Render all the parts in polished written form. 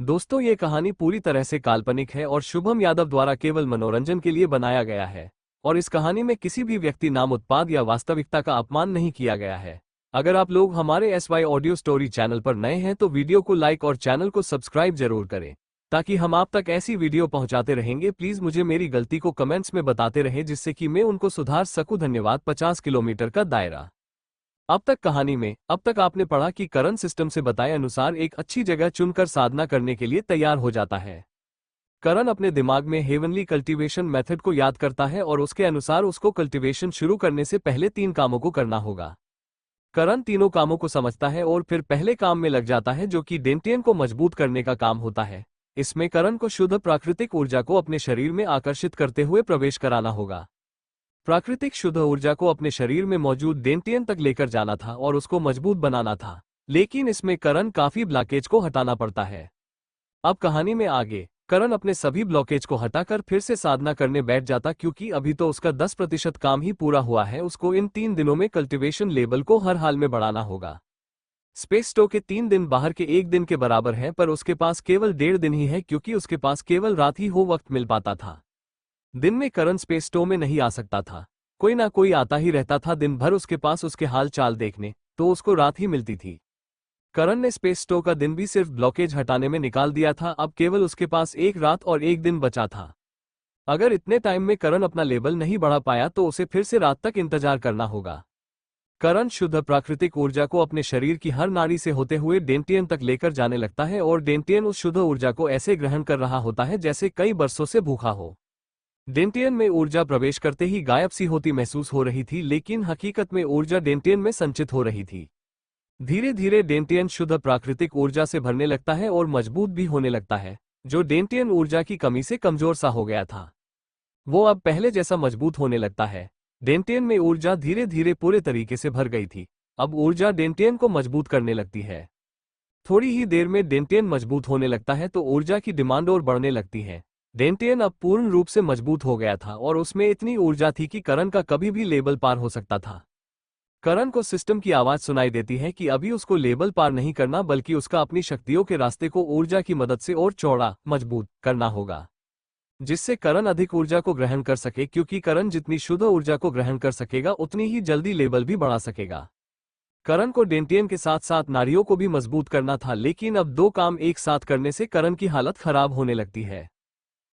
दोस्तों, ये कहानी पूरी तरह से काल्पनिक है और शुभम यादव द्वारा केवल मनोरंजन के लिए बनाया गया है। और इस कहानी में किसी भी व्यक्ति नाम उत्पाद या वास्तविकता का अपमान नहीं किया गया है। अगर आप लोग हमारे SY ऑडियो स्टोरी चैनल पर नए हैं तो वीडियो को लाइक और चैनल को सब्सक्राइब जरूर करें, ताकि हम आप तक ऐसी वीडियो पहुंचाते रहेंगे। प्लीज मुझे मेरी गलती को कमेंट्स में बताते रहें, जिससे कि मैं उनको सुधार सकूं। धन्यवाद। 50 किलोमीटर का दायरा। अब तक कहानी में अब तक आपने पढ़ा कि करण सिस्टम से बताए अनुसार एक अच्छी जगह चुनकर साधना करने के लिए तैयार हो जाता है। करण अपने दिमाग में हेवनली कल्टीवेशन मेथड को याद करता है और उसके अनुसार उसको कल्टीवेशन शुरू करने से पहले 3 कामों को करना होगा। करण तीनों कामों को समझता है और फिर पहले काम में लग जाता है, जो कि डेंटियन को मजबूत करने का काम होता है। इसमें करण को शुद्ध प्राकृतिक ऊर्जा को अपने शरीर में आकर्षित करते हुए प्रवेश कराना होगा। प्राकृतिक शुद्ध ऊर्जा को अपने शरीर में मौजूद डेंटियन तक लेकर जाना था और उसको मजबूत बनाना था, लेकिन इसमें करण काफी ब्लॉकेज को हटाना पड़ता है। अब कहानी में आगे करण अपने सभी ब्लॉकेज को हटाकर फिर से साधना करने बैठ जाता, क्योंकि अभी तो उसका 10% काम ही पूरा हुआ है। उसको इन 3 दिनों में कल्टीवेशन लेवल को हर हाल में बढ़ाना होगा। स्पेस स्टो के 3 दिन बाहर के 1 दिन के बराबर है, पर उसके पास केवल 1.5 दिन ही है, क्योंकि उसके पास केवल रात ही हो वक्त मिल पाता था। दिन में करण स्पेस स्टो में नहीं आ सकता था। कोई ना कोई आता ही रहता था दिन भर उसके पास उसके हाल चाल देखने, तो उसको रात ही मिलती थी। करण ने स्पेस स्टो का दिन भी सिर्फ ब्लॉकेज हटाने में निकाल दिया था। अब केवल उसके पास 1 रात और 1 दिन बचा था। अगर इतने टाइम में करण अपना लेवल नहीं बढ़ा पाया तो उसे फिर से रात तक इंतजार करना होगा। करण शुद्ध प्राकृतिक ऊर्जा को अपने शरीर की हर नाड़ी से होते हुए डेंटियन तक लेकर जाने लगता है और डेंटियन उस शुद्ध ऊर्जा को ऐसे ग्रहण कर रहा होता है जैसे कई बरसों से भूखा हो। डेंटियन में ऊर्जा प्रवेश करते ही गायब सी होती महसूस हो रही थी, लेकिन हकीकत में ऊर्जा डेंटियन में संचित हो रही थी। धीरे धीरे डेंटियन शुद्ध प्राकृतिक ऊर्जा से भरने लगता है और मजबूत भी होने लगता है, जो डेंटियन ऊर्जा की कमी से कमजोर सा हो गया था। वो अब पहले जैसा मजबूत होने लगता है। डेंटियन में ऊर्जा धीरे धीरे पूरे तरीके से भर गई थी। अब ऊर्जा डेंटियन को मजबूत करने लगती है। थोड़ी ही देर में डेंटियन मजबूत होने लगता है तो ऊर्जा की डिमांड और बढ़ने लगती है। डेंटियन अब पूर्ण रूप से मजबूत हो गया था और उसमें इतनी ऊर्जा थी कि करण का कभी भी लेवल पार हो सकता था। करण को सिस्टम की आवाज सुनाई देती है कि अभी उसको लेवल पार नहीं करना, बल्कि उसका अपनी शक्तियों के रास्ते को ऊर्जा की मदद से और चौड़ा मजबूत करना होगा, जिससे करण अधिक ऊर्जा को ग्रहण कर सके, क्योंकि करण जितनी शुद्ध ऊर्जा को ग्रहण कर सकेगा उतनी ही जल्दी लेवल भी बढ़ा सकेगा। करण को डेंटियन के साथ साथ नाड़ियों को भी मजबूत करना था, लेकिन अब 2 काम एक साथ करने से करण की हालत खराब होने लगती है।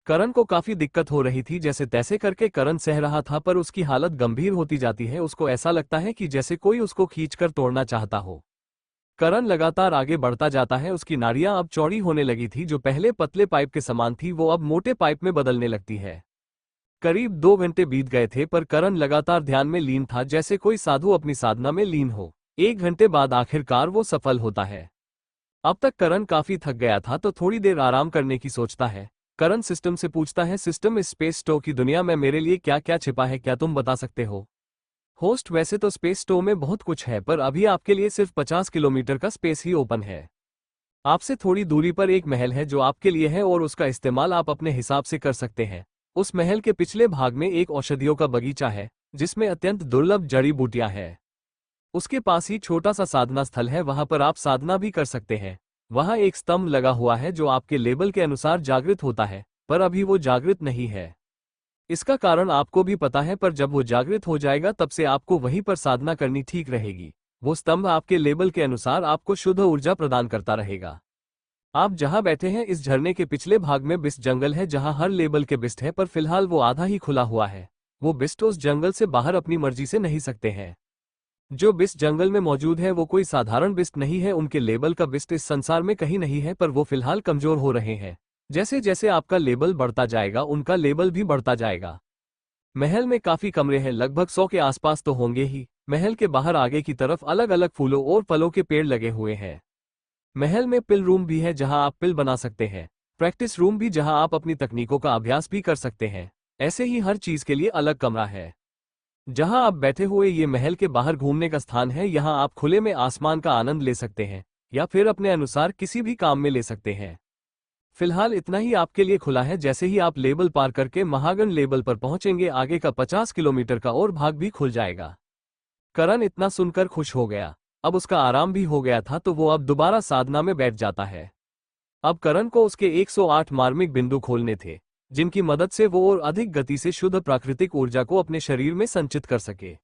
करण को काफी दिक्कत हो रही थी। जैसे तैसे करके करण सह रहा था, पर उसकी हालत गंभीर होती जाती है। उसको ऐसा लगता है कि जैसे कोई उसको खींचकर तोड़ना चाहता हो। करण लगातार आगे बढ़ता जाता है। उसकी नाड़ियां अब चौड़ी होने लगी थी। जो पहले पतले पाइप के समान थी वो अब मोटे पाइप में बदलने लगती है। करीब 2 घंटे बीत गए थे, पर करण लगातार ध्यान में लीन था, जैसे कोई साधु अपनी साधना में लीन हो। 1 घंटे बाद आखिरकार वो सफल होता है। अब तक करण काफी थक गया था, तो थोड़ी देर आराम करने की सोचता है। करण सिस्टम से पूछता है, सिस्टम, इस स्पेस स्टो की दुनिया में मेरे लिए क्या क्या छिपा है, क्या तुम बता सकते हो? होस्ट, वैसे तो स्पेस स्टो में बहुत कुछ है, पर अभी आपके लिए सिर्फ 50 किलोमीटर का स्पेस ही ओपन है। आपसे थोड़ी दूरी पर एक महल है जो आपके लिए है और उसका इस्तेमाल आप अपने हिसाब से कर सकते हैं। उस महल के पिछले भाग में एक औषधियों का बगीचा है, जिसमें अत्यंत दुर्लभ जड़ी बूटियां हैं। उसके पास ही छोटा सा साधना स्थल है, वहां पर आप साधना भी कर सकते हैं। वहां एक स्तंभ लगा हुआ है जो आपके लेवल के अनुसार जागृत होता है, पर अभी वो जागृत नहीं है। इसका कारण आपको भी पता है, पर जब वो जागृत हो जाएगा तब से आपको वहीं पर साधना करनी ठीक रहेगी। वो स्तंभ आपके लेवल के अनुसार आपको शुद्ध ऊर्जा प्रदान करता रहेगा। आप जहां बैठे हैं इस झरने के पिछले भाग में बिस्ट जंगल है, जहां हर लेवल के बिस्ट है, पर फिलहाल वो आधा ही खुला हुआ है। वो बिस्ट उस जंगल से बाहर अपनी मर्जी से नहीं सकते हैं। जो बिस्ट जंगल में मौजूद है वो कोई साधारण बिस्ट नहीं है। उनके लेवल का बिस्ट इस संसार में कहीं नहीं है, पर वो फिलहाल कमजोर हो रहे हैं। जैसे जैसे आपका लेवल बढ़ता जाएगा उनका लेवल भी बढ़ता जाएगा। महल में काफी कमरे हैं, लगभग 100 के आसपास तो होंगे ही। महल के बाहर आगे की तरफ अलग अलग फूलों और फलों के पेड़ लगे हुए हैं। महल में पिल रूम भी है जहां आप पिल बना सकते हैं। प्रैक्टिस रूम भी, जहां आप अपनी तकनीकों का अभ्यास भी कर सकते हैं। ऐसे ही हर चीज के लिए अलग कमरा है। जहां आप बैठे हुए ये महल के बाहर घूमने का स्थान है। यहां आप खुले में आसमान का आनंद ले सकते हैं या फिर अपने अनुसार किसी भी काम में ले सकते हैं। फिलहाल इतना ही आपके लिए खुला है। जैसे ही आप लेवल पार करके महागण लेवल पर पहुंचेंगे, आगे का 50 किलोमीटर का और भाग भी खुल जाएगा। करण इतना सुनकर खुश हो गया। अब उसका आराम भी हो गया था, तो वो अब दोबारा साधना में बैठ जाता है। अब करण को उसके 108 मार्मिक बिंदु खोलने थे, जिनकी मदद से वो और अधिक गति से शुद्ध प्राकृतिक ऊर्जा को अपने शरीर में संचित कर सके।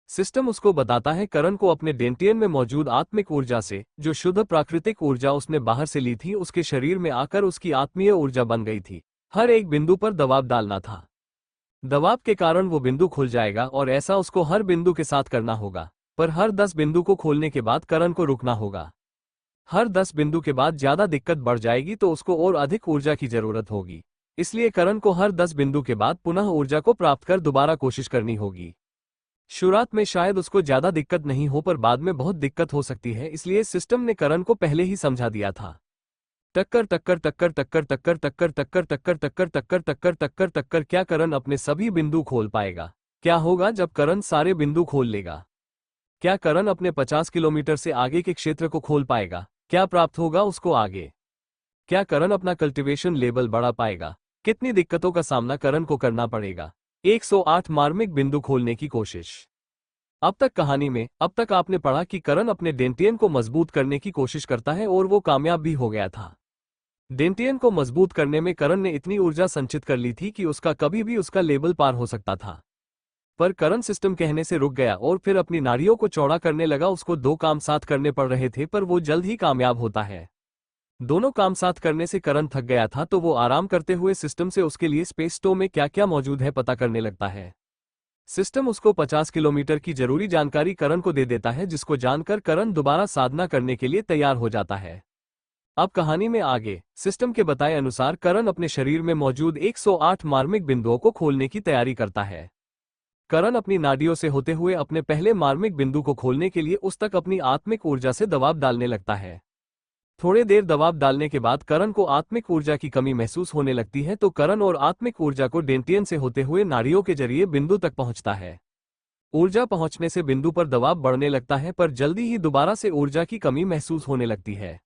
सिस्टम उसको बताता है करण को अपने डेंटियन में मौजूद आत्मिक ऊर्जा से, जो शुद्ध प्राकृतिक ऊर्जा उसने बाहर से ली थी, उसके शरीर में आकर उसकी आत्मीय ऊर्जा बन गई थी। हर एक बिंदु पर दबाव डालना था। दबाव के कारण वो बिंदु खुल जाएगा और ऐसा उसको हर बिंदु के साथ करना होगा, पर हर 10 बिंदु को खोलने के बाद करण को रुकना होगा। हर 10 बिंदु के बाद ज्यादा दिक्कत बढ़ जाएगी तो उसको और अधिक ऊर्जा की जरूरत होगी, इसलिए करण को हर 10 बिंदु के बाद पुनः ऊर्जा को प्राप्त कर दोबारा कोशिश करनी होगी। शुरुआत में शायद उसको ज्यादा दिक्कत नहीं हो, पर बाद में बहुत दिक्कत हो सकती है, इसलिए सिस्टम ने करण को पहले ही समझा दिया था। टक्कर टक्कर टक्कर टक्कर टक्कर टक्कर टक्कर टक्कर टक्कर टक्कर टक्कर टक्कर टक्कर। क्या करण अपने सभी बिंदु खोल पाएगा? क्या होगा जब करण सारे बिंदु खोल लेगा? क्या करण अपने 50 किलोमीटर से आगे के क्षेत्र को खोल पाएगा? क्या प्राप्त होगा उसको आगे? क्या करण अपना कल्टीवेशन लेवल बढ़ा पाएगा? कितनी दिक्कतों का सामना करण को करना पड़ेगा? 108 मार्मिक बिंदु खोलने की कोशिश। अब तक कहानी में आपने पढ़ा कि करण अपने डेंटियन को मजबूत करने की कोशिश करता है और वो कामयाब भी हो गया था। डेंटियन को मजबूत करने में करण ने इतनी ऊर्जा संचित कर ली थी कि उसका कभी भी उसका लेवल पार हो सकता था। पर करण सिस्टम कहने से रुक गया और फिर अपनी नाड़ियों को चौड़ा करने लगा। उसको 2 काम साथ करने पड़ रहे थे, पर वो जल्द ही कामयाब होता है। दोनों काम साथ करने से करण थक गया था, तो वो आराम करते हुए सिस्टम से उसके लिए स्पेस स्टोव में क्या क्या मौजूद है पता करने लगता है। सिस्टम उसको 50 किलोमीटर की जरूरी जानकारी करण को दे देता है, जिसको जानकर करण दोबारा साधना करने के लिए तैयार हो जाता है। अब कहानी में आगे सिस्टम के बताए अनुसार करण अपने शरीर में मौजूद 108 मार्मिक बिंदुओं को खोलने की तैयारी करता है। करण अपनी नाड़ियों से होते हुए अपने पहले मार्मिक बिंदु को खोलने के लिए उस तक अपनी आत्मिक ऊर्जा से दबाव डालने लगता है। थोड़े देर दबाव डालने के बाद करण को आत्मिक ऊर्जा की कमी महसूस होने लगती है, तो करण और आत्मिक ऊर्जा को डेंटियन से होते हुए नाड़ियों के जरिए बिंदु तक पहुंचता है। ऊर्जा पहुंचने से बिंदु पर दबाव बढ़ने लगता है, पर जल्दी ही दोबारा से ऊर्जा की कमी महसूस होने लगती है।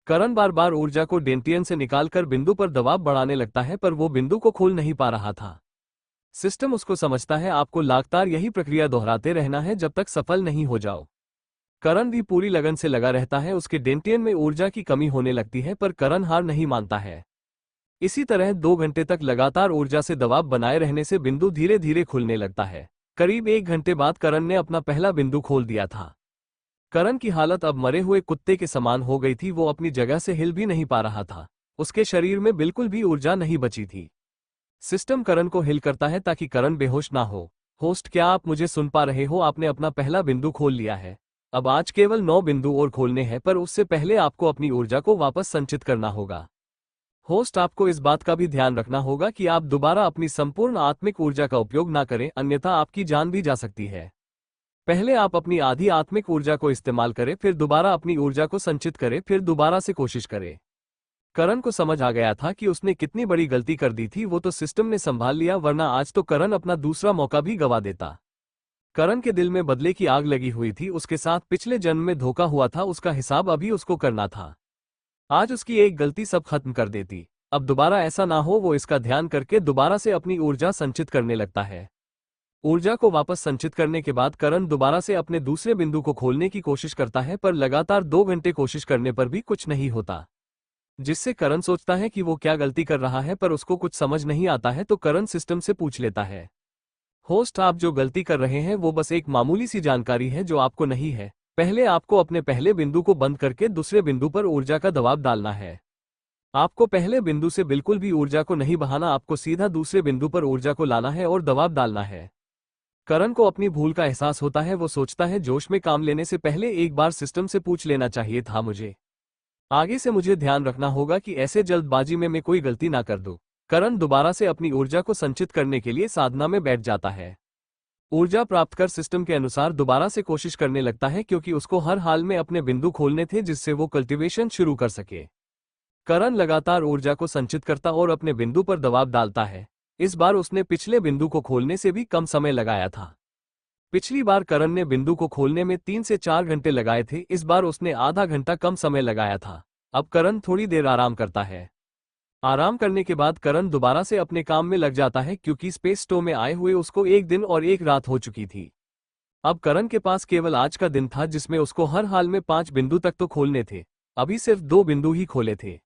करण बार बार ऊर्जा को डेंटियन से निकालकर बिंदु पर दबाव बढ़ाने लगता है, पर वो बिंदु को खोल नहीं पा रहा था। सिस्टम उसको समझता है आपको लगातार यही प्रक्रिया दोहराते रहना है जब तक सफल नहीं हो जाओ। करण भी पूरी लगन से लगा रहता है। उसके डेंटियन में ऊर्जा की कमी होने लगती है, पर करण हार नहीं मानता है। इसी तरह 2 घंटे तक लगातार ऊर्जा से दबाव बनाए रहने से बिंदु धीरे धीरे खुलने लगता है। करीब 1 घंटे बाद करण ने अपना पहला बिंदु खोल दिया था। करण की हालत अब मरे हुए कुत्ते के समान हो गई थी। वो अपनी जगह से हिल भी नहीं पा रहा था। उसके शरीर में बिल्कुल भी ऊर्जा नहीं बची थी। सिस्टम करण को हिल करता है ताकि करण बेहोश ना हो। होस्ट, क्या आप मुझे सुन पा रहे हो? आपने अपना पहला बिंदु खोल लिया है। अब आज केवल 9 बिंदु और खोलने हैं, पर उससे पहले आपको अपनी ऊर्जा को वापस संचित करना होगा। होस्ट, आपको इस बात का भी ध्यान रखना होगा कि आप दोबारा अपनी संपूर्ण आत्मिक ऊर्जा का उपयोग ना करें, अन्यथा आपकी जान भी जा सकती है। पहले आप अपनी आधी आत्मिक ऊर्जा को इस्तेमाल करें, फिर दोबारा अपनी ऊर्जा को संचित करें, फिर दोबारा से कोशिश करें। करण को समझ आ गया था कि उसने कितनी बड़ी गलती कर दी थी। वो तो सिस्टम ने संभाल लिया, वरना आज तो करण अपना दूसरा मौका भी गवा देता। करण के दिल में बदले की आग लगी हुई थी। उसके साथ पिछले जन्म में धोखा हुआ था, उसका हिसाब अभी उसको करना था। आज उसकी एक गलती सब खत्म कर देती। अब दोबारा ऐसा ना हो, वो इसका ध्यान करके दोबारा से अपनी ऊर्जा संचित करने लगता है। ऊर्जा को वापस संचित करने के बाद करण दोबारा से अपने दूसरे बिंदु को खोलने की कोशिश करता है, पर लगातार 2 घंटे कोशिश करने पर भी कुछ नहीं होता, जिससे करण सोचता है कि वो क्या गलती कर रहा है, पर उसको कुछ समझ नहीं आता है। तो करण सिस्टम से पूछ लेता है, होस्ट, आप जो गलती कर रहे हैं वो बस एक मामूली सी जानकारी है जो आपको नहीं है। पहले आपको अपने पहले बिंदु को बंद करके दूसरे बिंदु पर ऊर्जा का दबाव डालना है। आपको पहले बिंदु से बिल्कुल भी ऊर्जा को नहीं बहाना, आपको सीधा दूसरे बिंदु पर ऊर्जा को लाना है और दबाव डालना है। करण को अपनी भूल का एहसास होता है। वो सोचता है, जोश में काम लेने से पहले एक बार सिस्टम से पूछ लेना चाहिए था मुझे। आगे से मुझे ध्यान रखना होगा कि ऐसे जल्दबाजी में मैं कोई गलती ना कर दूं। करण दोबारा से अपनी ऊर्जा को संचित करने के लिए साधना में बैठ जाता है। ऊर्जा प्राप्त कर सिस्टम के अनुसार दोबारा से कोशिश करने लगता है, क्योंकि उसको हर हाल में अपने बिंदु खोलने थे जिससे वो कल्टीवेशन शुरू कर सके। करण लगातार ऊर्जा को संचित करता और अपने बिंदु पर दबाव डालता है। इस बार उसने पिछले बिंदु को खोलने से भी कम समय लगाया था। पिछली बार करण ने बिंदु को खोलने में 3 से 4 घंटे लगाए थे, इस बार उसने आधा घंटा कम समय लगाया था। अब करण थोड़ी देर आराम करता है। आराम करने के बाद करण दोबारा से अपने काम में लग जाता है, क्योंकि स्पेस स्टोव में आए हुए उसको 1 दिन और 1 रात हो चुकी थी। अब करण के पास केवल आज का दिन था, जिसमें उसको हर हाल में 5 बिंदु तक तो खोलने थे। अभी सिर्फ 2 बिंदु ही खोले थे।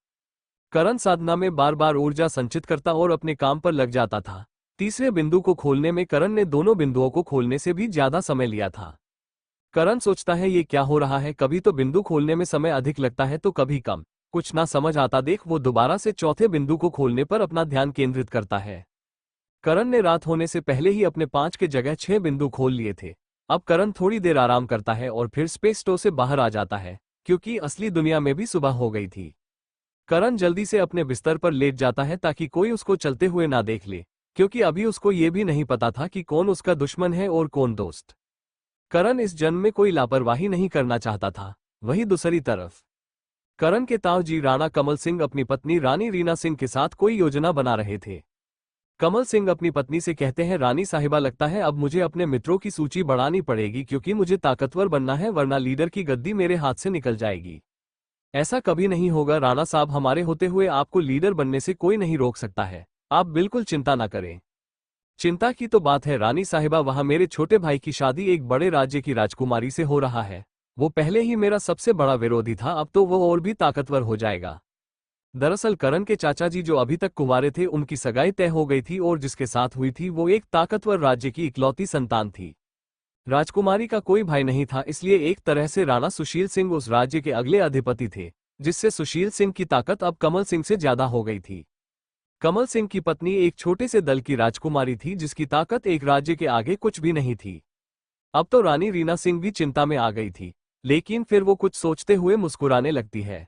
करण साधना में बार बार ऊर्जा संचित करता और अपने काम पर लग जाता था। तीसरे बिंदु को खोलने में करण ने दोनों बिंदुओं को खोलने से भी ज्यादा समय लिया था। करण सोचता है ये क्या हो रहा है, कभी तो बिंदु खोलने में समय अधिक लगता है तो कभी कम। कुछ ना समझ आता देख वो दोबारा से चौथे बिंदु को खोलने पर अपना ध्यान केंद्रित करता है। करण ने रात होने से पहले ही अपने 5 के जगह 6 बिंदु खोल लिए थे। अब करण थोड़ी देर आराम करता है और फिर स्पेस स्टोर से बाहर आ जाता है, क्योंकि असली दुनिया में भी सुबह हो गई थी। करण जल्दी से अपने बिस्तर पर लेट जाता है ताकि कोई उसको चलते हुए ना देख ले, क्योंकि अभी उसको ये भी नहीं पता था कि कौन उसका दुश्मन है और कौन दोस्त। करण इस जन्म में कोई लापरवाही नहीं करना चाहता था। वहीं दूसरी तरफ करण के ताऊ जी राणा कमल सिंह अपनी पत्नी रानी रीना सिंह के साथ कोई योजना बना रहे थे। कमल सिंह अपनी पत्नी से कहते हैं, रानी साहिबा लगता है अब मुझे अपने मित्रों की सूची बढ़ानी पड़ेगी, क्योंकि मुझे ताकतवर बनना है, वरना लीडर की गद्दी मेरे हाथ से निकल जाएगी। ऐसा कभी नहीं होगा राणा साहब, हमारे होते हुए आपको लीडर बनने से कोई नहीं रोक सकता है। आप बिल्कुल चिंता ना करें। चिंता की तो बात है रानी साहिबा, वहां मेरे छोटे भाई की शादी एक बड़े राज्य की राजकुमारी से हो रहा है। वो पहले ही मेरा सबसे बड़ा विरोधी था, अब तो वो और भी ताकतवर हो जाएगा। दरअसल करण के चाचा जी जो अभी तक कुंवारे थे, उनकी सगाई तय हो गई थी और जिसके साथ हुई थी वो एक ताकतवर राज्य की इकलौती संतान थी। राजकुमारी का कोई भाई नहीं था, इसलिए एक तरह से राणा सुशील सिंह उस राज्य के अगले अधिपति थे, जिससे सुशील सिंह की ताकत अब कमल सिंह से ज्यादा हो गई थी। कमल सिंह की पत्नी एक छोटे से दल की राजकुमारी थी, जिसकी ताकत एक राज्य के आगे कुछ भी नहीं थी। अब तो रानी रीना सिंह भी चिंता में आ गई थी, लेकिन फिर वो कुछ सोचते हुए मुस्कुराने लगती है।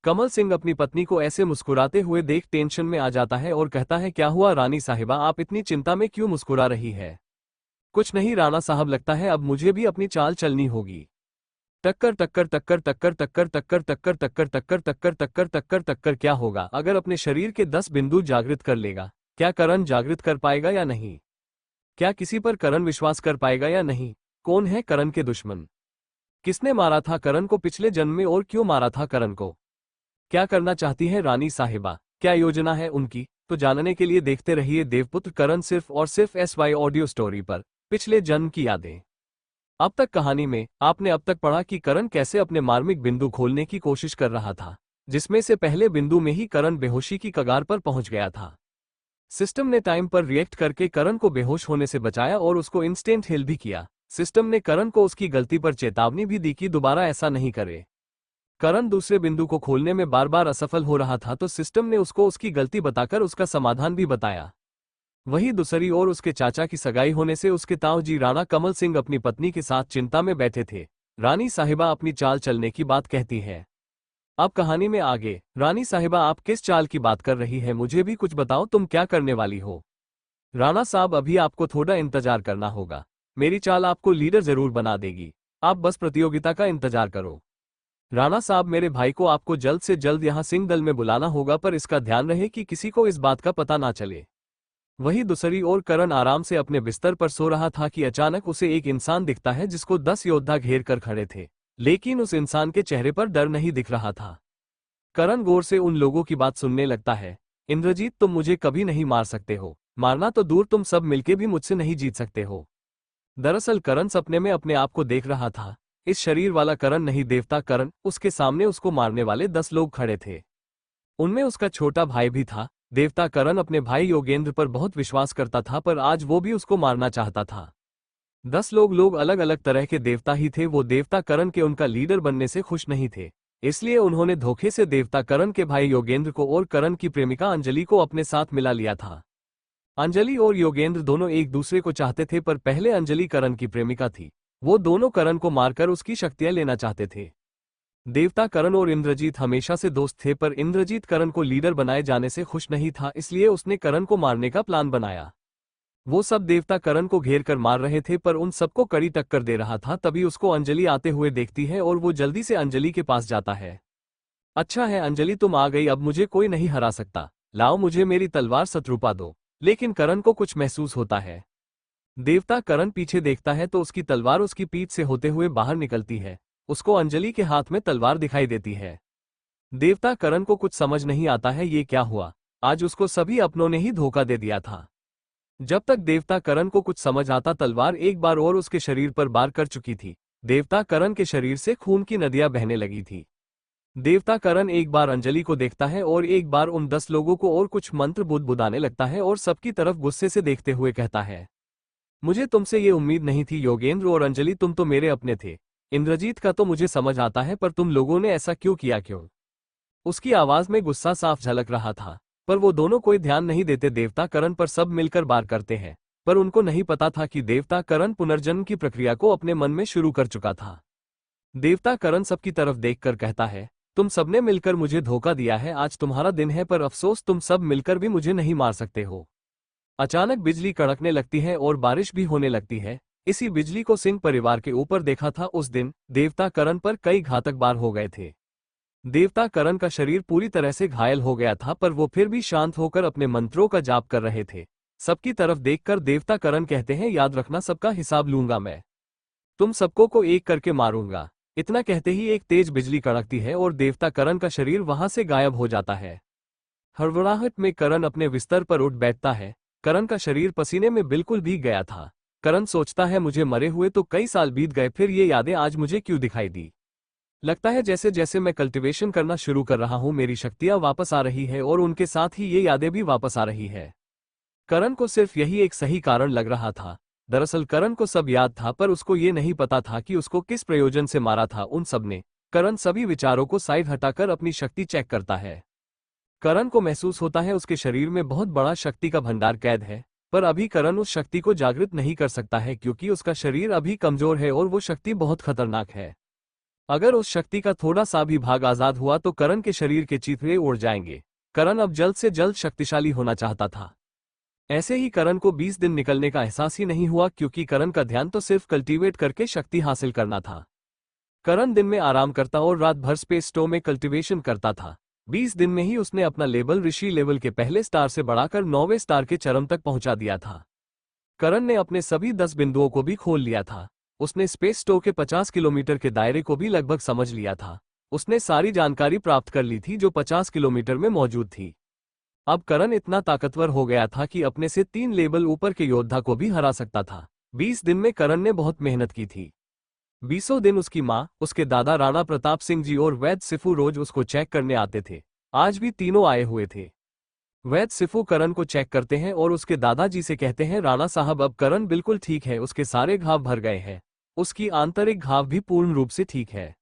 कमल सिंह अपनी पत्नी को ऐसे मुस्कुराते हुए देख टेंशन में आ जाता है और कहता है, क्या हुआ रानी साहिबा, आप इतनी चिंता में क्यों मुस्कुरा रही है? कुछ नहीं राणा साहब, लगता है अब मुझे भी अपनी चाल चलनी होगी। टक्कर टक्कर टक्कर टक्कर टक्कर टक्कर टक्कर टक्कर टक्कर टक्कर टक्कर टक्कर टक्कर। क्या होगा अगर अपने शरीर के 10 बिंदु जागृत कर लेगा? क्या करण जागृत कर पाएगा या नहीं? क्या किसी पर करण विश्वास कर पाएगा या नहीं? कौन है करण के दुश्मन? किसने मारा था करण को पिछले जन्म में और क्यों मारा था करण को? क्या करना चाहती है रानी साहिबा? क्या योजना है उनकी? तो जानने के लिए देखते रहिए देवपुत्र करण, सिर्फ और सिर्फ SY ऑडियो स्टोरी पर। पिछले जन्म की यादें। अब तक कहानी में आपने अब तक पढ़ा कि करण कैसे अपने मार्मिक बिंदु खोलने की कोशिश कर रहा था, जिसमें से पहले बिंदु में ही करण बेहोशी की कगार पर पहुंच गया था। सिस्टम ने टाइम पर रिएक्ट करके करण को बेहोश होने से बचाया और उसको इंस्टेंट हिल भी किया। सिस्टम ने करण को उसकी गलती पर चेतावनी भी दी कि दोबारा ऐसा नहीं करे। करण दूसरे बिंदु को खोलने में बार बार असफल हो रहा था, तो सिस्टम ने उसको उसकी गलती बताकर उसका समाधान भी बताया। वहीं दूसरी ओर उसके चाचा की सगाई होने से उसके ताऊ जी राणा कमल सिंह अपनी पत्नी के साथ चिंता में बैठे थे। रानी साहिबा अपनी चाल चलने की बात कहती है। अब कहानी में आगे, रानी साहिबा आप किस चाल की बात कर रही है? मुझे भी कुछ बताओ, तुम क्या करने वाली हो? राणा साहब अभी आपको थोड़ा इंतजार करना होगा, मेरी चाल आपको लीडर जरूर बना देगी, आप बस प्रतियोगिता का इंतजार करो। राणा साहब मेरे भाई को आपको जल्द से जल्द यहाँ सिंह दल में बुलाना होगा, पर इसका ध्यान रहे कि किसी को इस बात का पता ना चले। वहीं दूसरी ओर करण आराम से अपने बिस्तर पर सो रहा था कि अचानक उसे एक इंसान दिखता है जिसको 10 योद्धा घेर कर खड़े थे, लेकिन उस इंसान के चेहरे पर डर नहीं दिख रहा था। करण गौर से उन लोगों की बात सुनने लगता है। इंद्रजीत तुम मुझे कभी नहीं मार सकते हो, मारना तो दूर तुम सब मिलके भी मुझसे नहीं जीत सकते हो। दरअसल करण सपने में अपने आप को देख रहा था। इस शरीर वाला करण नहीं, देवता करण। उसके सामने उसको मारने वाले 10 लोग खड़े थे। उनमें उसका छोटा भाई भी था। देवता करण अपने भाई योगेंद्र पर बहुत विश्वास करता था, पर आज वो भी उसको मारना चाहता था। 10 लोग अलग अलग तरह के देवता ही थे। वो देवता करण के उनका लीडर बनने से खुश नहीं थे, इसलिए उन्होंने धोखे से देवता करण के भाई योगेंद्र को और करण की प्रेमिका अंजलि को अपने साथ मिला लिया था। अंजलि और योगेंद्र दोनों एक दूसरे को चाहते थे, पर पहले अंजलि करण की प्रेमिका थी। वो दोनों करण को मारकर उसकी शक्तियां लेना चाहते थे। देवता करण और इंद्रजीत हमेशा से दोस्त थे, पर इंद्रजीत करण को लीडर बनाए जाने से खुश नहीं था, इसलिए उसने करण को मारने का प्लान बनाया। वो सब देवता करण को घेर कर मार रहे थे, पर उन सबको कड़ी टक्कर दे रहा था। तभी उसको अंजलि आते हुए देखती है और वो जल्दी से अंजलि के पास जाता है। अच्छा है अंजलि, तुम आ गई, अब मुझे कोई नहीं हरा सकता। लाओ मुझे मेरी तलवार शत्रुपा दो। लेकिन करण को कुछ महसूस होता है। देवता करण पीछे देखता है तो उसकी तलवार उसकी पीठ से होते हुए बाहर निकलती है। उसको अंजलि के हाथ में तलवार दिखाई देती है। देवता करण को कुछ समझ नहीं आता है ये क्या हुआ। आज उसको सभी अपनों ने ही धोखा दे दिया था। जब तक देवता करण को कुछ समझ आता, तलवार एक बार और उसके शरीर पर वार कर चुकी थी। देवता करण के शरीर से खून की नदियां बहने लगी थी। देवता करण एक बार अंजलि को देखता है और एक बार उन 10 लोगों को और कुछ मंत्र बुदबुदाने लगता है और सबकी तरफ गुस्से से देखते हुए कहता है, मुझे तुमसे ये उम्मीद नहीं थी योगेंद्र और अंजलि, तुम तो मेरे अपने थे। इंद्रजीत का तो मुझे समझ आता है, पर तुम लोगों ने ऐसा क्यों किया, क्यों? उसकी आवाज में गुस्सा साफ झलक रहा था, पर वो दोनों कोई ध्यान नहीं देते देवता करण पर। सब मिलकर बार करते हैं, पर उनको नहीं पता था कि देवता करण पुनर्जन्म की प्रक्रिया को अपने मन में शुरू कर चुका था। देवता करण सबकी तरफ देखकर कहता है, तुम सबने मिलकर मुझे धोखा दिया है, आज तुम्हारा दिन है, पर अफसोस तुम सब मिलकर भी मुझे नहीं मार सकते हो। अचानक बिजली कड़कने लगती है और बारिश भी होने लगती है। इसी बिजली को सिंह परिवार के ऊपर देखा था। उस दिन देवता करण पर कई घातक बार हो गए थे। देवता करण का शरीर पूरी तरह से घायल हो गया था, पर वो फिर भी शांत होकर अपने मंत्रों का जाप कर रहे थे। सबकी तरफ देखकर देवता करण कहते हैं, याद रखना, सबका हिसाब लूंगा मैं, तुम सबको को एक करके मारूंगा। इतना कहते ही एक तेज बिजली कड़कती है और देवता करण का शरीर वहां से गायब हो जाता है। हड़बड़ाहट में करण अपने बिस्तर पर उठ बैठता है। करण का शरीर पसीने में बिल्कुल भीग गया था। करण सोचता है, मुझे मरे हुए तो कई साल बीत गए, फिर ये यादें आज मुझे क्यों दिखाई दी? लगता है जैसे जैसे मैं कल्टीवेशन करना शुरू कर रहा हूं, मेरी शक्तियां वापस आ रही है और उनके साथ ही ये यादें भी वापस आ रही है। करण को सिर्फ यही एक सही कारण लग रहा था। दरअसल करण को सब याद था, पर उसको ये नहीं पता था कि उसको किस प्रयोजन से मारा था उन सब ने। करण सभी विचारों को साइड हटाकर अपनी शक्ति चेक करता है। करण को महसूस होता है उसके शरीर में बहुत बड़ा शक्ति का भंडार कैद है, पर अभी करण उस शक्ति को जागृत नहीं कर सकता है क्योंकि उसका शरीर अभी कमजोर है और वो शक्ति बहुत खतरनाक है। अगर उस शक्ति का थोड़ा सा भी भाग आजाद हुआ तो करण के शरीर के चीथड़े उड़ जाएंगे। करण अब जल्द से जल्द शक्तिशाली होना चाहता था। ऐसे ही करण को 20 दिन निकलने का एहसास ही नहीं हुआ क्योंकि करण का ध्यान तो सिर्फ कल्टीवेट करके शक्ति हासिल करना था। करण दिन में आराम करता और रात भर स्पेस स्टोव में कल्टीवेशन करता था। 20 दिन में ही उसने अपना लेवल ऋषि लेवल के पहले स्टार से बढ़ाकर 9वें स्टार के चरम तक पहुंचा दिया था। करण ने अपने सभी 10 बिंदुओं को भी खोल लिया था। उसने स्पेस स्टोव के 50 किलोमीटर के दायरे को भी लगभग समझ लिया था। उसने सारी जानकारी प्राप्त कर ली थी जो 50 किलोमीटर में मौजूद थी। अब करण इतना ताकतवर हो गया था कि अपने से 3 लेवल ऊपर के योद्धा को भी हरा सकता था। 20 दिन में करण ने बहुत मेहनत की थी। 20 दिन उसकी माँ, उसके दादा राणा प्रताप सिंह जी और वैद्य सिफू रोज उसको चेक करने आते थे। आज भी तीनों आए हुए थे। वैद्य सिफू करण को चेक करते हैं और उसके दादाजी से कहते हैं, राणा साहब अब करण बिल्कुल ठीक है, उसके सारे घाव भर गए हैं, उसकी आंतरिक घाव भी पूर्ण रूप से ठीक है।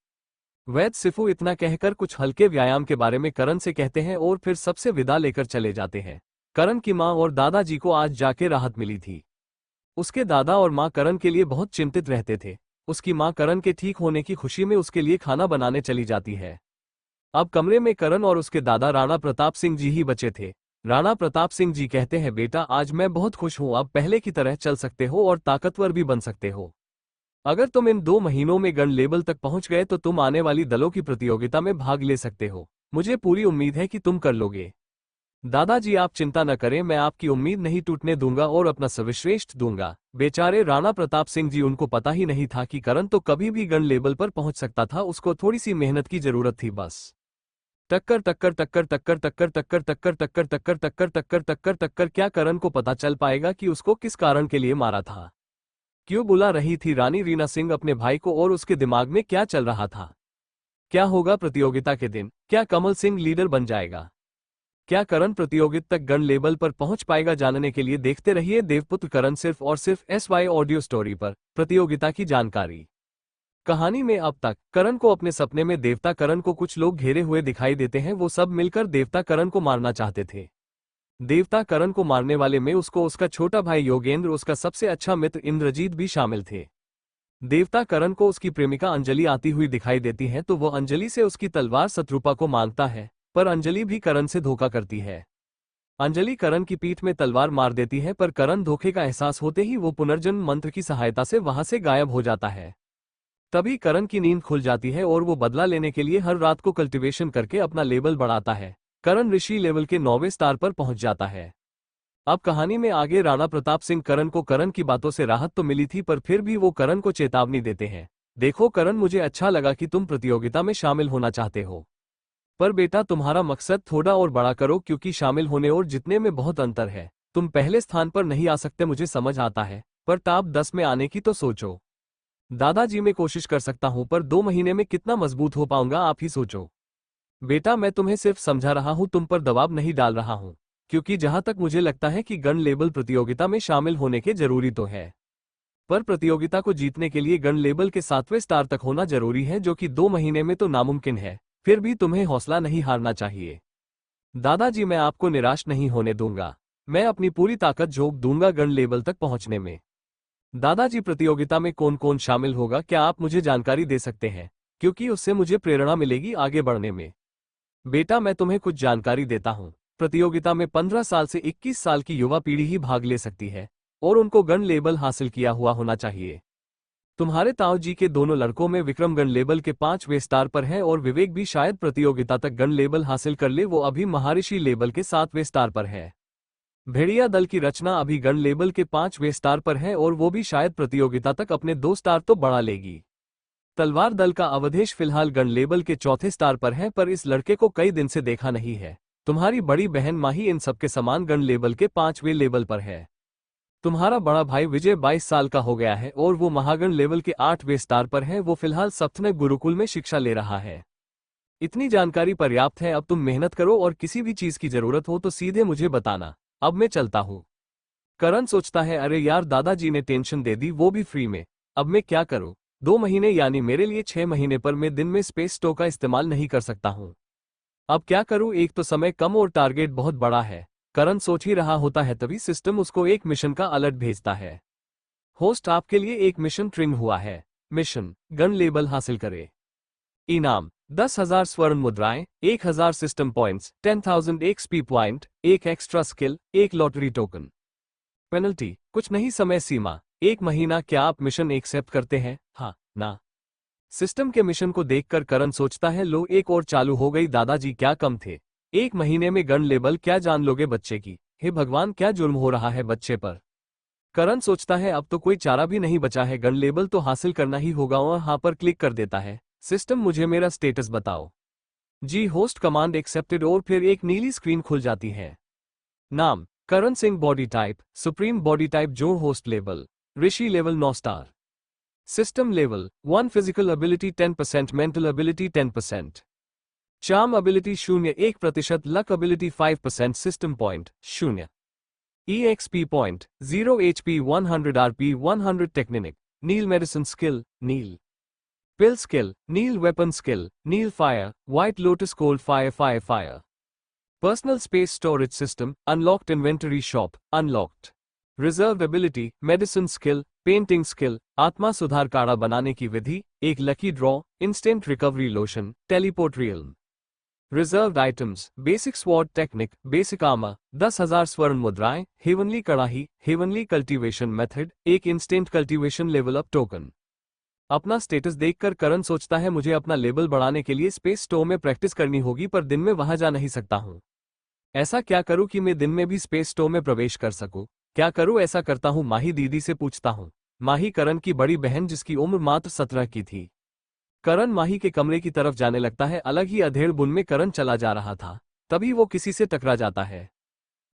वैद्य सिफू इतना कहकर कुछ हल्के व्यायाम के बारे में करण से कहते हैं और फिर सबसे विदा लेकर चले जाते हैं। करण की माँ और दादाजी को आज जाके राहत मिली थी। उसके दादा और माँ करण के लिए बहुत चिंतित रहते थे। उसकी माँ करण के ठीक होने की खुशी में उसके लिए खाना बनाने चली जाती है। अब कमरे में करण और उसके दादा राणा प्रताप सिंह जी ही बचे थे। राणा प्रताप सिंह जी कहते हैं, बेटा आज मैं बहुत खुश हूं, अब पहले की तरह चल सकते हो और ताकतवर भी बन सकते हो। अगर तुम इन 2 महीनों में गण लेवल तक पहुंच गए तो तुम आने वाली दलों की प्रतियोगिता में भाग ले सकते हो। मुझे पूरी उम्मीद है कि तुम कर लोगे। दादाजी आप चिंता न करें, मैं आपकी उम्मीद नहीं टूटने दूंगा और अपना सर्वश्रेष्ठ दूंगा। बेचारे राणा प्रताप सिंह जी, उनको पता ही नहीं था कि करण तो कभी भी गण लेवल पर पहुंच सकता था, उसको थोड़ी सी मेहनत की जरूरत थी बस। टक्कर टक्कर टक्कर टक्कर टक्कर टक्कर टक्कर टक्कर टक्कर टक्कर टक्कर टक्कर टक्कर। क्या करण को पता चल पाएगा कि उसको किस कारण के लिए मारा था? क्यों बुला रही थी रानी रीना सिंह अपने भाई को और उसके दिमाग में क्या चल रहा था? क्या होगा प्रतियोगिता के दिन? क्या कमल सिंह लीडर बन जाएगा? क्या करण प्रतियोगिता तक गण लेवल पर पहुंच पाएगा? जानने के लिए देखते रहिए देवपुत्र करण सिर्फ और सिर्फ SY ऑडियो स्टोरी पर। प्रतियोगिता की जानकारी। कहानी में अब तक करण को अपने सपने में देवता करण को कुछ लोग घेरे हुए दिखाई देते हैं। वो सब मिलकर देवता करण को मारना चाहते थे। देवता करण को मारने वाले में उसको उसका छोटा भाई योगेंद्र, उसका सबसे अच्छा मित्र इंद्रजीत भी शामिल थे। देवता करण को उसकी प्रेमिका अंजलि आती हुई दिखाई देती है तो वो अंजलि से उसकी तलवार शत्रुपा को मांगता है, पर अंजलि भी करण से धोखा करती है। अंजलि करण की पीठ में तलवार मार देती है, पर करण धोखे का एहसास होते ही वो पुनर्जन्म मंत्र की सहायता से वहां से गायब हो जाता है। तभी करण की नींद खुल जाती है और वो बदला लेने के लिए हर रात को कल्टीवेशन करके अपना लेवल बढ़ाता है। करण ऋषि लेवल के 9वें स्टार पर पहुंच जाता है। अब कहानी में आगे राणा प्रताप सिंह करण को करण की बातों से राहत तो मिली थी, पर फिर भी वो करण को चेतावनी देते हैं, देखो करण, मुझे अच्छा लगा कि तुम प्रतियोगिता में शामिल होना चाहते हो, पर बेटा तुम्हारा मकसद थोड़ा और बड़ा करो क्योंकि शामिल होने और जितने में बहुत अंतर है। तुम पहले स्थान पर नहीं आ सकते, मुझे समझ आता है, पर टॉप 10 में आने की तो सोचो। दादाजी मैं कोशिश कर सकता हूं, पर 2 महीने में कितना मजबूत हो पाऊंगा आप ही सोचो। बेटा मैं तुम्हें सिर्फ समझा रहा हूं, तुम पर दबाव नहीं डाल रहा हूं, क्योंकि जहां तक मुझे लगता है कि गन लेबल प्रतियोगिता में शामिल होने के जरूरी तो है, पर प्रतियोगिता को जीतने के लिए गन लेबल के 7वें स्टार तक होना जरूरी है, जो कि 2 महीने में तो नामुमकिन है। फिर भी तुम्हें हौसला नहीं हारना चाहिए। दादाजी मैं आपको निराश नहीं होने दूंगा। मैं अपनी पूरी ताकत झोंक दूंगा गन लेबल तक पहुंचने में। दादाजी प्रतियोगिता में कौन कौन शामिल होगा, क्या आप मुझे जानकारी दे सकते हैं, क्योंकि उससे मुझे प्रेरणा मिलेगी आगे बढ़ने में। बेटा मैं तुम्हें कुछ जानकारी देता हूं। प्रतियोगिता में 15 साल से 21 साल की युवा पीढ़ी ही भाग ले सकती है और उनको गन लेबल हासिल किया हुआ होना चाहिए। तुम्हारे ताऊ जी के दोनों लड़कों में विक्रम गन लेबल के 5वें स्टार पर है और विवेक भी शायद प्रतियोगिता तक गन लेबल हासिल कर ले, वो अभी महर्षि लेबल के 7वें स्टार पर है। भेड़िया दल की रचना अभी गन लेबल के 5वें स्टार पर है और वो भी शायद प्रतियोगिता तक अपने 2 स्टार तो बढ़ा लेगी। तलवार दल का अवधेश फिलहाल गन लेबल के 4थे स्टार पर है, पर इस लड़के को कई दिन से देखा नहीं है। तुम्हारी बड़ी बहन माही इन सबके समान गन लेबल के 5वें लेवल पर है। तुम्हारा बड़ा भाई विजय 22 साल का हो गया है और वो महागण लेवल के 8वें स्टार पर है। वो फिलहाल सप्तनक गुरुकुल में शिक्षा ले रहा है। इतनी जानकारी पर्याप्त है, अब तुम मेहनत करो और किसी भी चीज की जरूरत हो तो सीधे मुझे बताना। अब मैं चलता हूँ। करण सोचता है, अरे यार दादाजी ने टेंशन दे दी, वो भी फ्री में। अब मैं क्या करूँ? 2 महीने यानी मेरे लिए 6 महीने पर मैं दिन में स्पेस स्टो का इस्तेमाल नहीं कर सकता हूँ। अब क्या करूँ, एक तो समय कम और टारगेट बहुत बड़ा है। करण सोच ही रहा होता है तभी सिस्टम उसको एक मिशन का अलर्ट भेजता है। होस्ट आपके लिए एक मिशन ट्रिग हुआ है। मिशन गन लेबल हासिल करे। इनाम 10,000 स्वर्ण मुद्राएं, 1,000 सिस्टम पॉइंट्स, 10,000 एक्सपी पॉइंट, एक एक्स्ट्रा स्किल, एक लॉटरी टोकन। पेनल्टी कुछ नहीं, समय सीमा 1 महीना। क्या आप मिशन एक्सेप्ट करते हैं? हाँ ना। सिस्टम के मिशन को देखकर करण सोचता है, लो एक और चालू हो गई। दादाजी क्या कम थे? 1 महीने में गन लेबल क्या जान लोगे बच्चे की? हे भगवान, क्या जुर्म हो रहा है बच्चे पर? करण सोचता है अब तो कोई चारा भी नहीं बचा है, गन लेबल तो हासिल करना ही होगा और हाँ पर क्लिक कर देता है। सिस्टम मुझे मेरा स्टेटस बताओ। जी होस्ट कमांड एक्सेप्टेड और फिर एक नीली स्क्रीन खुल जाती है। नाम Karan Singh, body type supreme, body type जो, host level Rishi, level 9 star. System level 1, physical ability 10%, mental ability 10%, charm ability 0 1%, luck ability 5%, system point 0, EXP point 0, HP 100, RP 100, technique nil, medicine skill nil, pill skill nil, weapon skill nil, fire white lotus, cold fire fire fire, personal space storage system unlocked, inventory shop unlocked, reserve ability medicine skill, painting skill, आत्मा सुधार, काढ़ा बनाने की विधि, एक lucky draw, instant recovery lotion, teleport realm. Reserved items basic sword technique, basic armour, 10,000 स्वर्ण मुद्राएं, heavenly कड़ाही, heavenly cultivation method, एक instant cultivation level up token. अपना स्टेटस देखकर करण सोचता है, मुझे अपना लेवल बढ़ाने के लिए स्पेस स्टोर में प्रैक्टिस करनी होगी, पर दिन में वहां जा नहीं सकता हूं। ऐसा क्या करूं कि मैं दिन में भी स्पेस स्टोर में प्रवेश कर सकूं? क्या करूं? ऐसा करता हूं, माही दीदी से पूछता हूं। माही करण की बड़ी बहन जिसकी उम्र मात्र 17 की थी। करण माही के कमरे की तरफ जाने लगता है। अलग ही अधेड़ बुन में करण चला जा रहा था, तभी वो किसी से टकरा जाता है।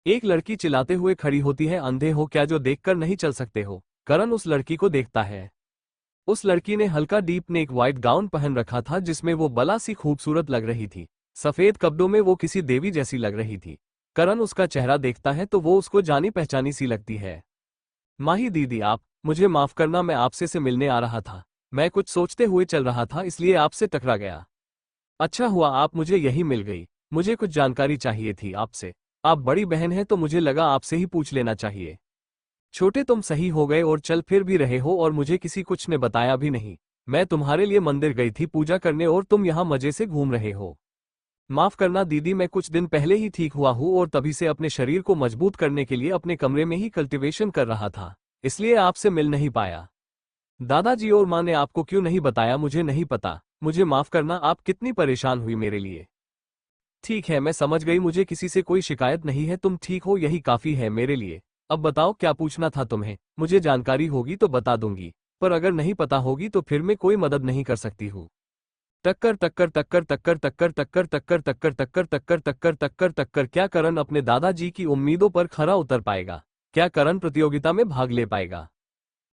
एक लड़की चिल्लाते हुए खड़ी होती है, अंधे हो क्या जो देखकर नहीं चल सकते हो? करण उस लड़की को देखता है। उस लड़की ने हल्का डीप नेक व्हाइट गाउन पहन रखा था जिसमें वो बला सी खूबसूरत लग रही थी। सफेद कपड़ों में वो किसी देवी जैसी लग रही थी। करण उसका चेहरा देखता है तो वो उसको जानी पहचानी सी लगती है। माही दीदी, आप मुझे माफ करना, मैं आपसे से मिलने आ रहा था। मैं कुछ सोचते हुए चल रहा था इसलिए आपसे टकरा गया। अच्छा हुआ आप मुझे यही मिल गई। मुझे कुछ जानकारी चाहिए थी आपसे। आप बड़ी बहन हैं तो मुझे लगा आपसे ही पूछ लेना चाहिए। छोटे तुम सही हो गए और चल फिर भी रहे हो और मुझे किसी कुछ ने बताया भी नहीं। मैं तुम्हारे लिए मंदिर गई थी पूजा करने और तुम यहाँ मजे से घूम रहे हो। माफ करना दीदी, मैं कुछ दिन पहले ही ठीक हुआ हूँ और तभी से अपने शरीर को मजबूत करने के लिए अपने कमरे में ही कल्टीवेशन कर रहा था, इसलिए आपसे मिल नहीं पाया। दादाजी और माँ ने आपको क्यों नहीं बताया? मुझे नहीं पता। मुझे माफ करना, आप कितनी परेशान हुई मेरे लिए। ठीक है, मैं समझ गई, मुझे किसी से कोई शिकायत नहीं है, तुम ठीक हो यही काफी है मेरे लिए। अब बताओ क्या पूछना था तुम्हें? मुझे जानकारी होगी तो बता दूंगी, पर अगर नहीं पता होगी तो फिर मैं कोई मदद नहीं कर सकती हूँ। टक्कर टक्कर टक्कर टक्कर टक्कर टक्कर टक्कर टक्कर टक्कर टक्कर टक्कर टक्कर टक्कर। क्या करण अपने दादाजी की उम्मीदों पर खरा उतर पाएगा? क्या करण प्रतियोगिता में भाग ले पाएगा?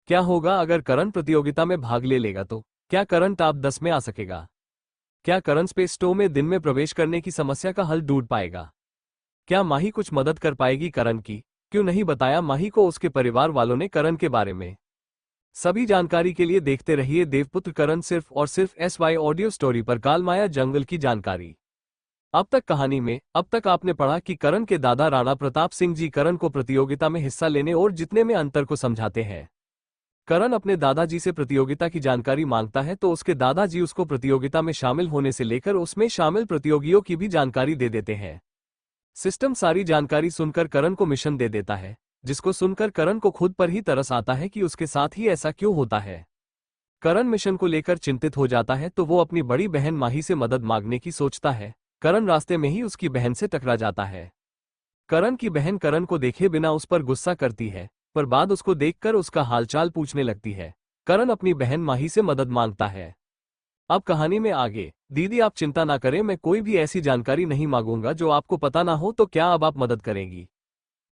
क्या होगा अगर करण प्रतियोगिता में भाग ले लेगा तो? क्या करण टॉप 10 में आ सकेगा? क्या करण स्पेस स्टोर में दिन में प्रवेश करने की समस्या का हल ढूंढ पाएगा? क्या माही कुछ मदद कर पाएगी करण की? क्यों नहीं बताया माही को उसके परिवार वालों ने करण के बारे में? सभी जानकारी के लिए देखते रहिए देवपुत्र करण सिर्फ और सिर्फ SY ऑडियो स्टोरी पर। कालमाया जंगल की जानकारी। अब तक कहानी में अब तक आपने पढ़ा कि करण के दादा राणा प्रताप सिंह जी करण को प्रतियोगिता में हिस्सा लेने और जीतने में अंतर को समझाते हैं। करण अपने दादाजी से प्रतियोगिता की जानकारी मांगता है तो उसके दादाजी उसको प्रतियोगिता में शामिल होने से लेकर उसमें शामिल प्रतियोगियों की भी जानकारी दे देते हैं। सिस्टम सारी जानकारी सुनकर करण को मिशन दे देता है, जिसको सुनकर करण को खुद पर ही तरस आता है कि उसके साथ ही ऐसा क्यों होता है। करण मिशन को लेकर चिंतित हो जाता है तो वो अपनी बड़ी बहन माही से मदद मांगने की सोचता है। करण रास्ते में ही उसकी बहन से टकरा जाता है। करण की बहन करण को देखे बिना उस पर गुस्सा करती है, पर बाद उसको देखकर उसका हालचाल पूछने लगती है। करण अपनी बहन माही से मदद मांगता है। अब कहानी में आगे। दीदी आप चिंता ना करें, मैं कोई भी ऐसी जानकारी नहीं मांगूंगा जो आपको पता ना हो। तो क्या अब आप मदद करेंगी?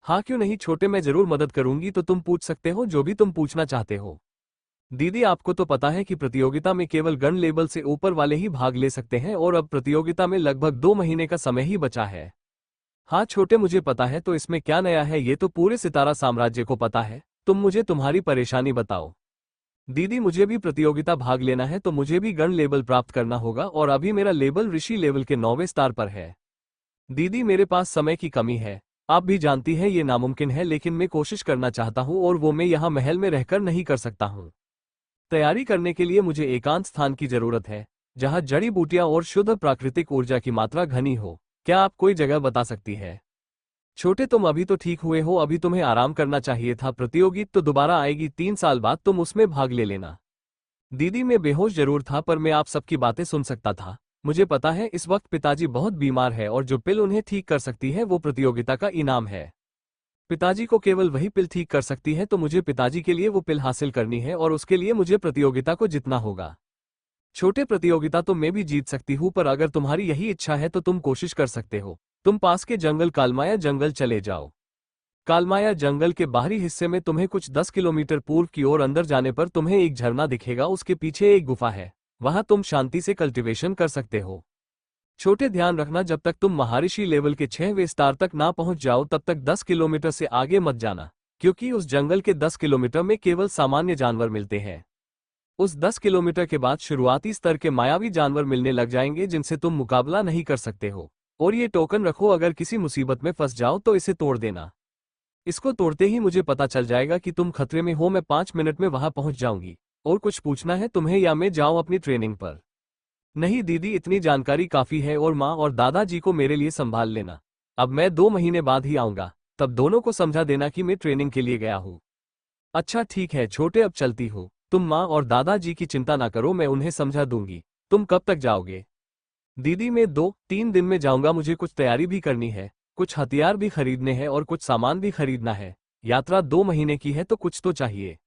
हाँ क्यों नहीं छोटे, मैं जरूर मदद करूंगी। तो तुम पूछ सकते हो जो भी तुम पूछना चाहते हो। दीदी आपको तो पता है कि प्रतियोगिता में केवल गण लेवल से ऊपर वाले ही भाग ले सकते हैं और अब प्रतियोगिता में लगभग 2 महीने का समय ही बचा है। हाँ छोटे मुझे पता है, तो इसमें क्या नया है? ये तो पूरे सितारा साम्राज्य को पता है। तुम मुझे तुम्हारी परेशानी बताओ। दीदी मुझे भी प्रतियोगिता भाग लेना है तो मुझे भी गण लेवल प्राप्त करना होगा और अभी मेरा लेवल ऋषि लेवल के 9वें स्टार पर है। दीदी मेरे पास समय की कमी है, आप भी जानती हैं ये नामुमकिन है, लेकिन मैं कोशिश करना चाहता हूँ और वो मैं यहाँ महल में रहकर नहीं कर सकता हूँ। तैयारी करने के लिए मुझे एकांत स्थान की जरूरत है जहाँ जड़ी बूटियां और शुद्ध प्राकृतिक ऊर्जा की मात्रा घनी हो। क्या आप कोई जगह बता सकती है? छोटे तुम अभी तो ठीक हुए हो, अभी तुम्हें आराम करना चाहिए था। प्रतियोगी तो दोबारा आएगी 3 साल बाद, तुम उसमें भाग ले लेना। दीदी मैं बेहोश जरूर था पर मैं आप सबकी बातें सुन सकता था। मुझे पता है इस वक्त पिताजी बहुत बीमार है और जो पिल उन्हें ठीक कर सकती है वो प्रतियोगिता का इनाम है। पिताजी को केवल वही पिल ठीक कर सकती है, तो मुझे पिताजी के लिए वो पिल हासिल करनी है और उसके लिए मुझे प्रतियोगिता को जीतना होगा। छोटे प्रतियोगिता तो मैं भी जीत सकती हूँ, पर अगर तुम्हारी यही इच्छा है तो तुम कोशिश कर सकते हो। तुम पास के जंगल कालमाया जंगल चले जाओ। कालमाया जंगल के बाहरी हिस्से में तुम्हें कुछ 10 किलोमीटर पूर्व की ओर अंदर जाने पर तुम्हें एक झरना दिखेगा, उसके पीछे एक गुफा है, वहां तुम शांति से कल्टीवेशन कर सकते हो। छोटे ध्यान रखना, जब तक तुम महर्षि लेवल के 6वें स्टार तक ना पहुंच जाओ तब तक 10 किलोमीटर से आगे मत जाना, क्योंकि उस जंगल के 10 किलोमीटर में केवल सामान्य जानवर मिलते हैं। उस 10 किलोमीटर के बाद शुरुआती स्तर के मायावी जानवर मिलने लग जाएंगे जिनसे तुम मुकाबला नहीं कर सकते हो। और ये टोकन रखो, अगर किसी मुसीबत में फंस जाओ तो इसे तोड़ देना। इसको तोड़ते ही मुझे पता चल जाएगा कि तुम खतरे में हो। मैं 5 मिनट में वहां पहुंच जाऊंगी। और कुछ पूछना है तुम्हें या मैं जाऊं अपनी ट्रेनिंग पर? नहीं दीदी इतनी जानकारी काफी है, और माँ और दादाजी को मेरे लिए संभाल लेना। अब मैं 2 महीने बाद ही आऊंगा, तब दोनों को समझा देना कि मैं ट्रेनिंग के लिए गया हूँ। अच्छा ठीक है छोटे, अब चलती हो। तुम माँ और दादाजी की चिंता ना करो, मैं उन्हें समझा दूंगी। तुम कब तक जाओगे? दीदी मैं 2-3 दिन में जाऊंगा। मुझे कुछ तैयारी भी करनी है, कुछ हथियार भी खरीदने हैं और कुछ सामान भी खरीदना है। यात्रा 2 महीने की है तो कुछ तो चाहिए।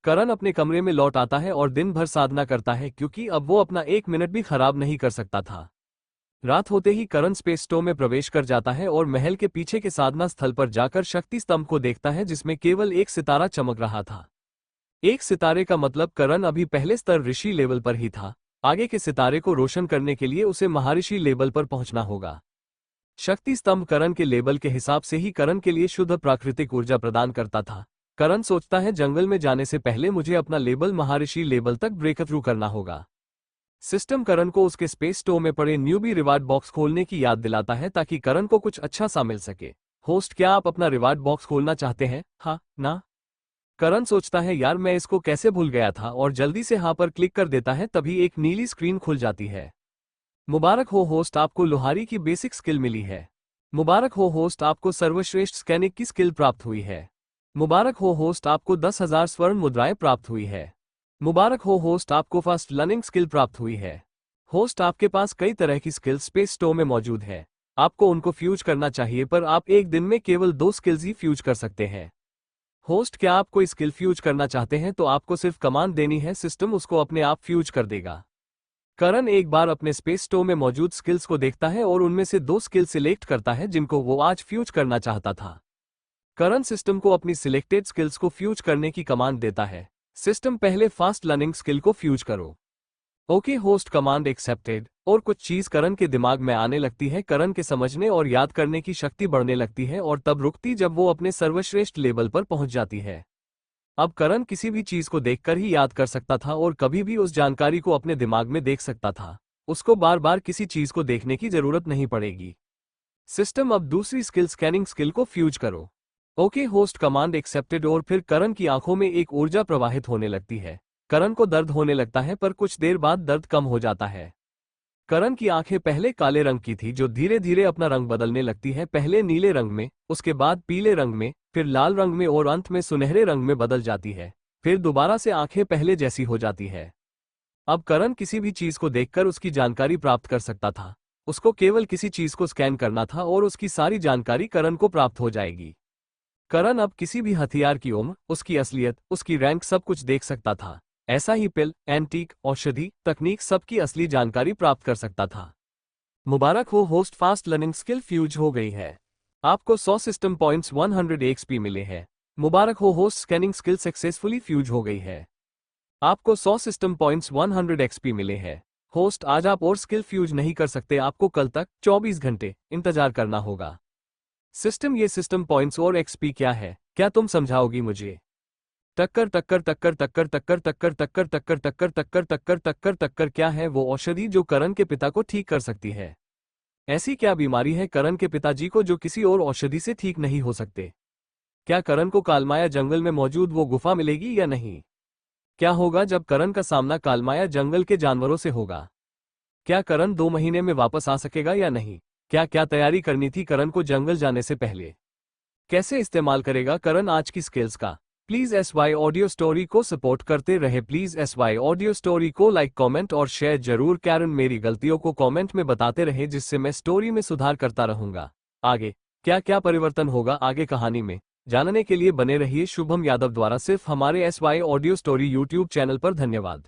करण अपने कमरे में लौट आता है और दिन भर साधना करता है, क्योंकि अब वो अपना 1 मिनट भी खराब नहीं कर सकता था। रात होते ही करण स्पेस स्टोर में प्रवेश कर जाता है और महल के पीछे के साधना स्थल पर जाकर शक्ति स्तंभ को देखता है जिसमें केवल एक सितारा चमक रहा था। एक सितारे का मतलब करण अभी पहले स्तर ऋषि लेवल पर ही था। आगे के सितारे को रोशन करने के लिए उसे महर्षि लेवल पर पहुंचना होगा। शक्ति स्तंभ करण के लेवल के हिसाब से ही करण के लिए शुद्ध प्राकृतिक ऊर्जा प्रदान करता था। करण सोचता है जंगल में जाने से पहले मुझे अपना लेवल महर्षि लेवल तक ब्रेक थ्रू करना होगा। सिस्टम करण को उसके स्पेस स्टोर में पड़े न्यूबी रिवार्ड बॉक्स खोलने की याद दिलाता है ताकि करण को कुछ अच्छा सा मिल सके। होस्ट क्या आप अपना रिवार्ड बॉक्स खोलना चाहते हैं? हाँ ना? करण सोचता है यार मैं इसको कैसे भूल गया था और जल्दी से हाँ पर क्लिक कर देता है। तभी एक नीली स्क्रीन खुल जाती है। मुबारक हो होस्ट, आपको लोहारी की बेसिक स्किल मिली है। मुबारक हो होस्ट, आपको सर्वश्रेष्ठ स्कैनिंग की स्किल प्राप्त हुई है। मुबारक हो होस्ट, आपको 10,000 स्वर्ण मुद्राएं प्राप्त हुई है। मुबारक हो होस्ट, आपको फास्ट लर्निंग स्किल प्राप्त हुई है। होस्ट आपके पास कई तरह की स्किल स्पेस स्टोर में मौजूद है, आपको उनको फ्यूज करना चाहिए, पर आप एक दिन में केवल 2 स्किल्स ही फ्यूज कर सकते हैं। होस्ट क्या आप कोई स्किल फ्यूज करना चाहते हैं तो आपको सिर्फ कमांड देनी है, सिस्टम उसको अपने आप फ्यूज कर देगा। करण एक बार अपने स्पेस स्टोर में मौजूद स्किल्स को देखता है और उनमें से 2 स्किल सिलेक्ट करता है जिनको वो आज फ्यूज करना चाहता था। करण सिस्टम को अपनी सिलेक्टेड स्किल्स को फ्यूज करने की कमांड देता है। सिस्टम पहले फास्ट लर्निंग स्किल को फ्यूज करो। Okay host, command accepted. और कुछ चीज करण के दिमाग में आने लगती है, करण के समझने और याद करने की शक्ति बढ़ने लगती है और तब रुकती जब वो अपने सर्वश्रेष्ठ लेवल पर पहुंच जाती है। अब करण किसी भी चीज को देखकर ही याद कर सकता था और कभी भी उस जानकारी को अपने दिमाग में देख सकता था। उसको बार बार किसी चीज को देखने की जरूरत नहीं पड़ेगी। सिस्टम, अब दूसरी स्किल स्कैनिंग स्किल को फ्यूज करो। ओके होस्ट कमांड एक्सेप्टेड और फिर करण की आंखों में एक ऊर्जा प्रवाहित होने लगती है। करण को दर्द होने लगता है पर कुछ देर बाद दर्द कम हो जाता है। करण की आंखें पहले काले रंग की थी जो धीरे धीरे अपना रंग बदलने लगती है, पहले नीले रंग में, उसके बाद पीले रंग में, फिर लाल रंग में और अंत में सुनहरे रंग में बदल जाती है। फिर दोबारा से आंखें पहले जैसी हो जाती है। अब करण किसी भी चीज को देखकर उसकी जानकारी प्राप्त कर सकता था। उसको केवल किसी चीज को स्कैन करना था और उसकी सारी जानकारी करण को प्राप्त हो जाएगी। करण अब किसी भी हथियार की उम्र, उसकी असलियत, उसकी रैंक सब कुछ देख सकता था। ऐसा ही पिल, एंटीक, औषधि, तकनीक सबकी असली जानकारी प्राप्त कर सकता था। मुबारक हो host, fast learning skill fuse हो गई है। आपको 100 सिस्टम पॉइंट्स 100 एक्सपी मिले हैं। मुबारक हो host, scanning skill successfully fuse हो गई है। आपको 100 सिस्टम पॉइंट्स 100 एक्सपी मिले हैं। होस्ट, आज आप और स्किल फ्यूज नहीं कर सकते, आपको कल तक 24 घंटे इंतजार करना होगा। सिस्टम, ये सिस्टम पॉइंट्स और एक्सपी क्या है, क्या तुम समझाओगी मुझे? टक्कर टक्कर टक्कर टक्कर टक्कर टक्कर टक्कर टक्कर टक्कर टक्कर टक्कर टक्कर टक्कर क्या है वो औषधि जो करण के पिता को ठीक कर सकती है? ऐसी क्या बीमारी है करण के पिताजी को जो किसी और औषधि से ठीक नहीं हो सकते? क्या करण को कालमाया जंगल में मौजूद वो गुफा मिलेगी या नहीं? क्या होगा जब करण का सामना कालमाया जंगल के जानवरों से होगा? क्या करण 2 महीने में वापस आ सकेगा या नहीं? क्या क्या तैयारी करनी थी करण को जंगल जाने से पहले? कैसे इस्तेमाल करेगा करण आज की स्किल्स का? प्लीज SY ऑडियो स्टोरी को सपोर्ट करते रहे। प्लीज SY ऑडियो स्टोरी को लाइक, कमेंट और शेयर जरूर। कैरन मेरी गलतियों को कमेंट में बताते रहे जिससे मैं स्टोरी में सुधार करता रहूंगा। आगे क्या क्या परिवर्तन होगा आगे कहानी में, जानने के लिए बने रहिए शुभम यादव द्वारा सिर्फ हमारे SY audio story YouTube channel पर। धन्यवाद।